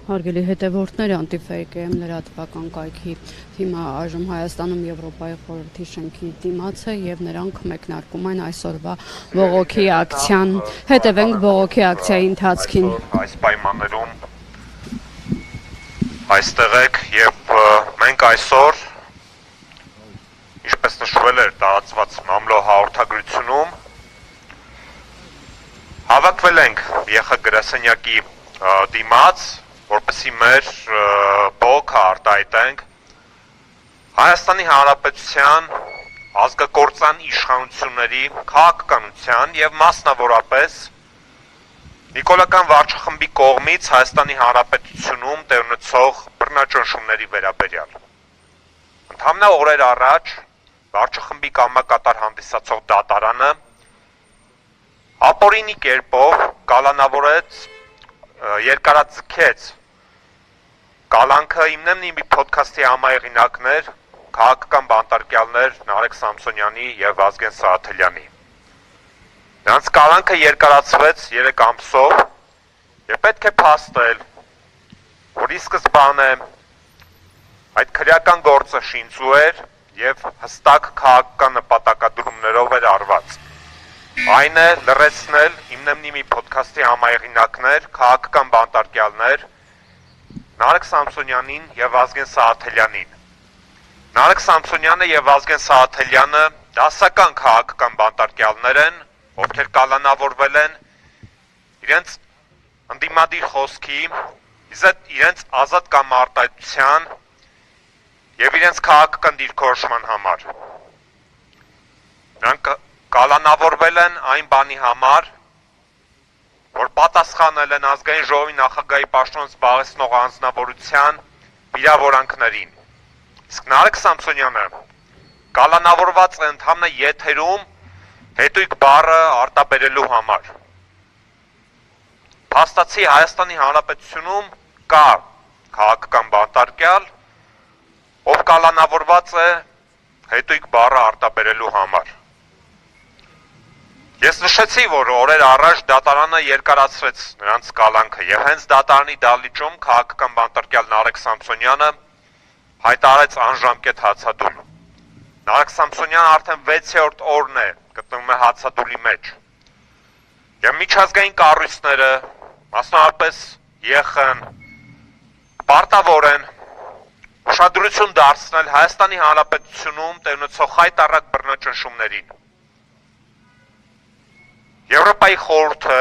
Հարգելի հետևորդներ, Anti-Fake-M լրատվական կայքի թիմը այժմ Հայաստանում Եվրոպայի խորհրդի շենքի դիմաց է եւ նրանք մեկնարկում են այսօրվա բողոքի ակցիան։ Հետևենք բողոքի ակցիայի ընթացքին։ Այս պայմաններում այստեղ եք եւ մենք այսօր, ինչպես նշվել էր տարածված մամլո հաղորդագրությունում, հավաքվել ենք ԵԽ գրասենյակի դիմաց, որպեսզի մեր բողոքը արտահայտենք Հայաստանի Հանրապետության ազգակործան իշխանությունների քաղաքականության եւ մասնավորապես Նիկոլական վարչախմբի կողմից Հայաստանի Հանրապետությունում տեղ ունեցող բռնաճնշումների վերաբերյալ։ Ընդհանրապես օրեր առաջ վարչախմբի կամակատար հանդիսացող դատարանը ապօրինի կերպով կալանավորեց երկարաձգեց կալանքը իմնեմ մի փոդքասթի համահեղինակներ, քաղաքական բանտարկյալներ Նարեկ Սամսոնյանի եւ Վազգեն Սարաթելյանի։ Նրանց կալանքը երկարացվեց 3 ամսով եւ պետք է փաստել, որ ի սկզբանե այդ քրեական գործը շինծու էր եւ հստակ քաղաքական նպատակադրումներով էր արված։ Այն է լրացնել իմնեմնի փոդքասթի համահեղինակներ, քաղաքական բանտարկյալներ Նարեկ Սամսոնյանին եւ Վազգեն Սարաթելյանին։ Նարեկ Սամսոնյանը եւ Վազգեն Սարաթելյանը դասական քաղաքական բանտարկյալներ են, ովքեր կալանավորվել են իրենց ընդդիմադիր խոսքի, իրենց ազատ կամ արտահայտության եւ իրենց քաղաքական դիրքորոշման համար։ Նրանք կալանավորվել են այն բանի համար, որ պատասխանել են ազգային ժողովի նախագահի պաշտոն զբաղեցնող անձնավորության վիրավորանքներին։ Իսկ Նարեկ Սամսոնյանը կալանավորված է ընդհանրապես եթերում հետույք բառը արտաբերելու համար։ Փաստացի Հայաստանի Հանրապետությունում կա քաղաքական բանտարկյալ, ով կալանավորված է հետույք բառը արտաբերելու համար։ Ես նշեցի, որ օրեր առաջ դատարանը երկարացրեց նրանց կալանքը եւ հենց դատարանի դահլիճում քաղաքական բանտարկյալ Նարեկ Սամսոնյանը հայտարարեց անժամկետ հացադուլ։ Նարեկ Սամսոնյանը արդեն 6-րդ օրն է գտնվում է հացադուլի մեջ։ Եվ միջազգային կառույցները, մասնավորապես ԵԽ-ն, պարտավոր են ուշադրություն դարձնել Հայաստանի Հանրապետությունում տեղ ունեցող խայտառակ բռնաճնշումներին։ Եվրոպայի խորհուրդը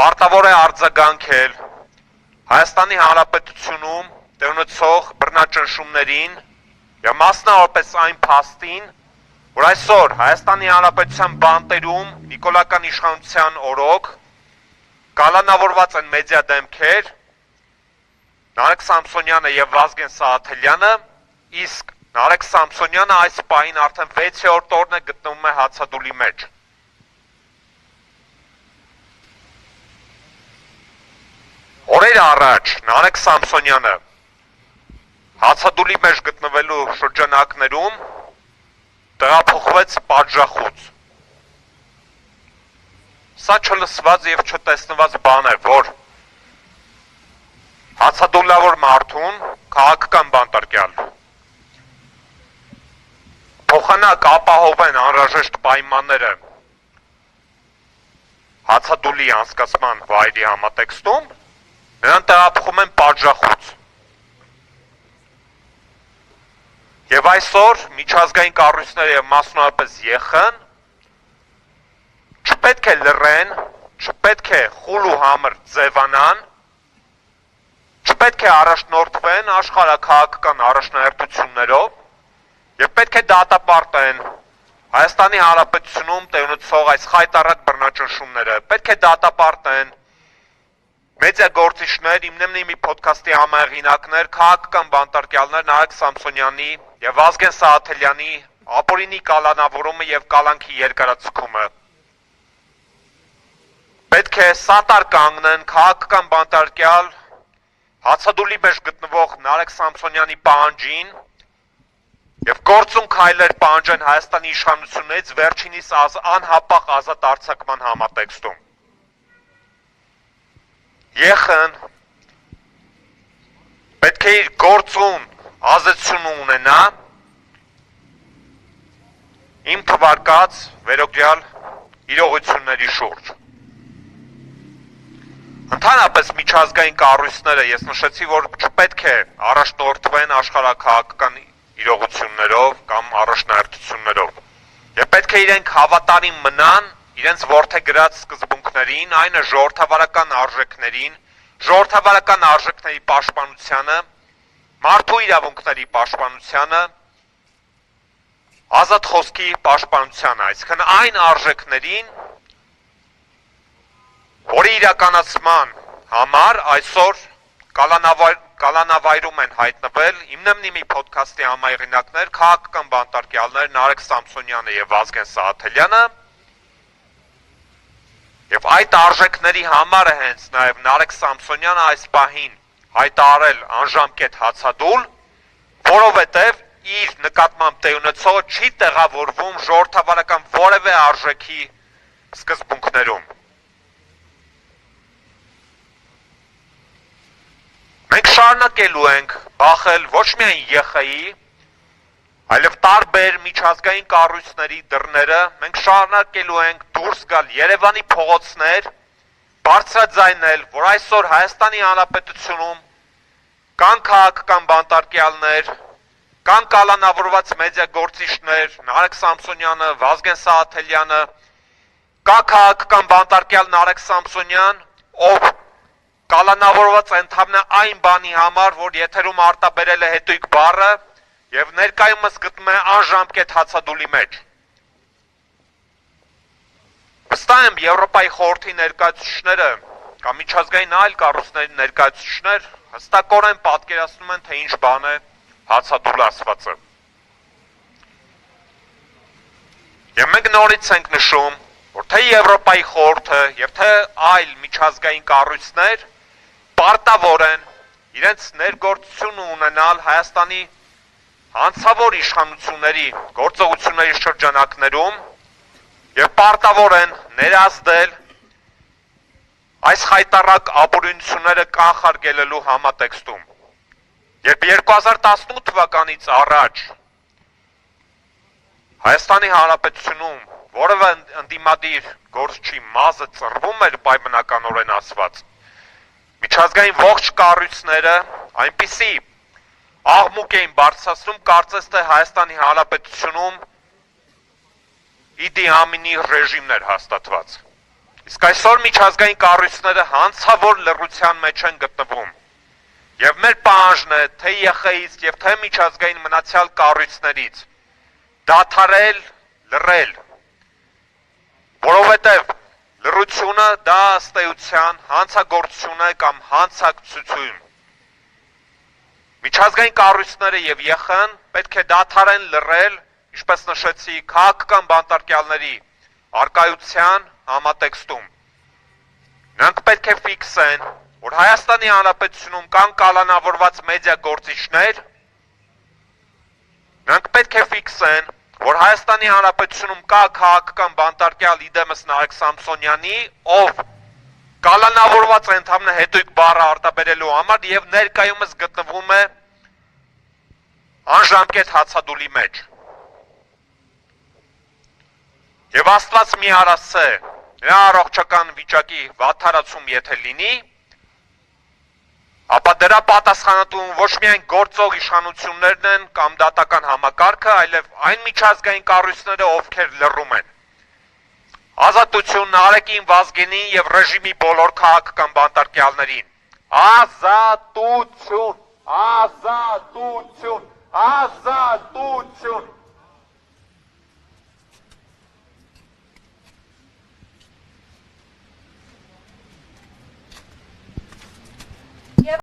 պարտավոր է արձագանքել Հայաստանի Հանրապետությունում տեղ ունեցող բռնաճնշումներին եւ մասնավորապես այն փաստին, որ այսօր Հայաստանի Հանրապետության բանտերում Նիկոլական իշխանության օրոք կալանավորված են մեդիա դեմքեր Նարեկ Սամսոնյանը եւ Վազգեն Սարաթելյանը, իսկ Նարեկ Սամսոնյանը այս պահին արդեն 6-րդ օրն է գտնվում է հացադուլի մեջ։ Օրեր առաջ Նարեկ Սամսոնյանը հացադուլի մեջ գտնվելու շրջանակներում տեղափոխվեց պատժախոց։ Սա չլսված եւ չտեսնված բան է, որ հացադուլավոր մարդուն քաղաքական բանտարկյալ փոխանակ ապահովեն անհրաժեշտ պայմանները հացադուլի անցկացման վայրի համատեքստում, նրան տեղափոխում են պատժախոց։ Եվ այսօր միջազգային կառույցները եւ մասնավորապես ԵԽ-ն չպետք է լռեն, չպետք է խուլ ու համր ձևանան, չպետք է առաջնորդվեն աշխարհաքաղաքական առաջնահերթություններով եւ պետք է դատապարտեն Հայաստանի Հանրապետությունում տեղ ունեցող այս խայտառակ բռնաճնշումները, պետք է դատապարտեն մեդիա գործիչներ, իմնեմնի մի փոդքասթի համահեղինակներ, քաղաքական բանտարկյալներ Նարեկ Սամսոնյանի եւ Վազգեն Սարաթելյանի ապօրինի կալանավորումը եւ կալանքի երկարաձգումը։ Պետք է սատար կանգնեն քաղաքական բանտարկյալ հացադուլի մեջ գտնվող Նարեկ Սամսոնյանի պահանջին եւ գործուն քայլեր պահանջեն Հայաստանի իշխանություններից վերջինիս անհապաղ ազատ արձակման համատեքստում։ ԵԽ-ն պետք է իր գործուն ազդեցություն ունենա իմ թվարկած վերօրյալ իրողությունների շուրջ։ Ընդհանրապես միջազգային կառույցները ես նշեցի, որ չպետք է առաջնորդվեն աշխարհաքաղաքական իրողություններով կամ առաջնահերթություններով։ Եվ պետք է իրենք հավատարիմ մնան իրենց որդեգրած սկզբունքներին, այն է ժողովրդավարական արժեքներին, ժողովրդավարական արժեքների պաշտպանությանը, մարդու իրավունքների պաշտպանությանը, ազատ խոսքի պաշտպանությանը, այսինքն այն արժեքներին, որի իրականացման համար այսօր կալանավայրում են հայտնվել Իմնեմնիմի փոդքասթի համահեղինակներ, քաղաքական բանտարկյալներ Նարեկ Սամսոնյանը եւ Վազգեն Սահաթելյանը, եւ այդ արժեքների համար է հենց նաեւ Նարեկ Սամսոնյանը այս պահին հայտարարել անժամկետ հացադուլ, որովհետեւ իր նկատմամբ տեղի ունեցողը չի տեղավորվում ժողովրդավարական որևէ արժեքի սկզբունքներում։ Մենք շարունակելու ենք բախել ոչ միայն ԵԽ-ի, այլև տարբեր միջազգային կառույցների դռները, մենք շարունակելու ենք դուրս գալ Երևանի փողոցներ, բարձրաձայնել, որ այսօր Հայաստանի Հանրապետությունում կան քաղաքական բանտարկյալներ, կան կալանավորված մեդիագործիչներ, Նարեկ Սամսոնյանը, Վազգեն Սահաթելյանը, կա քաղաքական բանտարկյալ Նարեկ Սամսոնյան, ով կալանավորված ընդհանրապես այն բանի համար, որ եթերում արտաբերել է հետույք բառը եւ ներկայումս գտնում է անժամկետ հացադուլի մեջ։ Վստահ եմ Եվրոպայի խորհրդի ներկայացուցիչները կամ միջազգային այլ կառույցների ներկայացուցիչներ հստակորեն պատկերացնում են, թե ինչ բան է հացադուլ ասվածը։ Եվ մենք նորից ենք նշում, որ թե Եվրոպայի խորհուրդը եւ թե այլ միջազգային կառույցներ պարտավոր են իրենց ներգործություն ունենալ Հայաստանի հանցավոր իշխանությունների գործողությունների շրջանակներում եւ պարտավոր են ներազդել այս խայտառակ ապօրինությունները կանխարգելելու համատեքստում։ Երբ 2018 թվականից առաջ Հայաստանի Հանրապետությունում որևէ ընդդիմադիր գործչի մազը ծռվում էր պայմանականորեն ասված, միջազգային ողջ կառույցները այնպիսի աղմուկ էին բարձրացնում, կարծես թե Հայաստանի Հանրապետությունում Իդի Ամինի ռեժիմն էր հաստատված։ Իսկ այսօր միջազգային կառույցները հանցավոր լռության մեջ են գտնվում։ Եվ մեր պահանջն է թե ԵԽ-ից եւ թե միջազգային մնացյալ կառույցներից դադարել լռել, որովհետեւ լռությունը դա ըստ էության հանցագործություն է կամ հանցակցություն։ Միջազգային կառույցները եւ ԵԽ-ն պետք է դադարեն լռել, ինչպես նշեցի, քաղաքական բանտարկյալների արկայության համատեքստում։ Նրանք պետք է ֆիքսեն, որ Հայաստանի Հանրապետությունում կան կալանավորված մեդիագործիչներ, նրանք պետք է ֆիքսեն, որ Հայաստանի Հանրապետությունում կա քաղաքական բանտարկյալ իդեմս Նարեկ Սամսոնյանի, ով կալանավորված է ընդհանրապես հետույք բառը արտաբերելու համար եւ ներկայումս գտնվում է անժամկետ հացադուլի մեջ։ Եվ Աստված մի արասցե, նրա առողջական վիճակի վատթարացում եթե լինի, ապա դրա պատասխանատուն ոչ միայն գործող իշխանություններն են կամ դատական համակարգը, այլև այն միջազգային կառույցները, ովքեր լռում են։ Ազատություն Նարեկին, Վազգենին եւ ռեժիմի բոլոր քաղաքական բանտարկյալներին։ Ազատություն, ազատություն, ազատություն։